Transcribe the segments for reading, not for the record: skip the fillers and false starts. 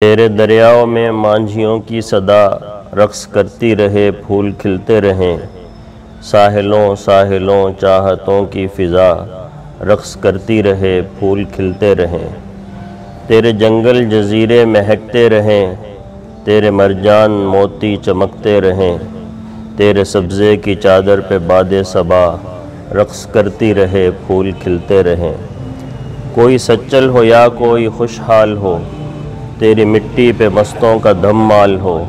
تیرے دریاؤں میں مانجھیوں کی صدا رقص کرتی رہے، پھول کھلتے رہیں۔ ساحلوں ساحلوں چاہتوں کی فضا رقص کرتی رہے، پھول کھلتے رہیں۔ تیرے جنگل جزیرے مہکتے رہیں، تیرے مرجان موتی چمکتے رہیں۔ تیرے سبزے کی چادر پہ باد صبا رقص کرتی رہے، پھول کھلتے رہیں۔ کوئی سچل ہو یا کوئی خوشحال ہو، تیری مٹی پہ مستوں کا دھم مال ہو۔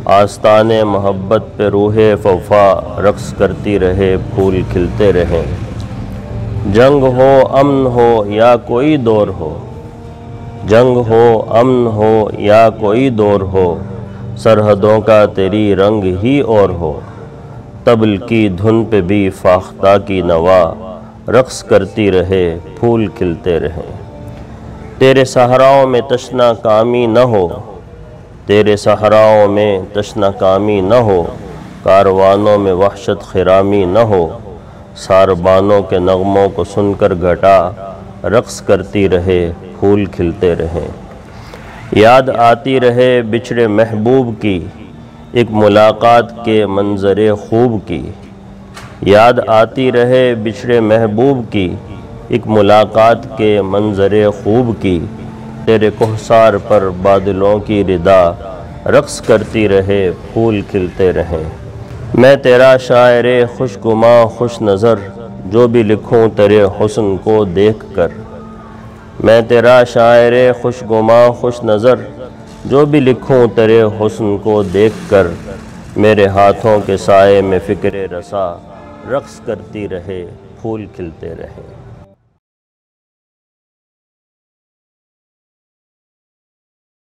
آستان محبت پہ روح وفا رقص کرتی رہے، پھول کھلتے رہیں۔ جنگ ہو امن ہو یا کوئی دور ہو، جنگ ہو امن ہو یا کوئی دور ہو، سرحدوں کا تیری رنگ ہی اور ہو۔ طبل کی دھن پہ بھی فاختہ کی نوا رقص کرتی رہے، پھول کھلتے رہیں۔ تیرے صحراؤں میں تشنا کامی نہ ہو، تیرے صحراؤں میں تشنا کامی نہ ہو، کاروانوں میں وحشت خرامی نہ ہو۔ ساربانوں کے نغموں کو سن کر گھٹا رقص کرتی رہے، پھول کھلتے رہیں۔ یاد آتی رہے بچھڑے محبوب کی، ایک ملاقات کے منظر خوب کی۔ یاد آتی رہے بچھڑے محبوب کی، ایک ملاقات کے منظر خوب کی۔ تیرے کوہسار پر بادلوں کی ردا رقص کرتی رہے، پھول کھلتے رہیں۔ میں تیرا شاعر خوش گماں خوش نظر، جو بھی لکھوں تیرے حسن کو دیکھ کر۔ میں تیرا شاعر خوش گماں خوش نظر، جو بھی لکھوں تیرے حسن کو دیکھ کر۔ میرے ہاتھوں کے سائے میں فکر رسا رقص کرتی رہے، پھول کھلتے رہیں۔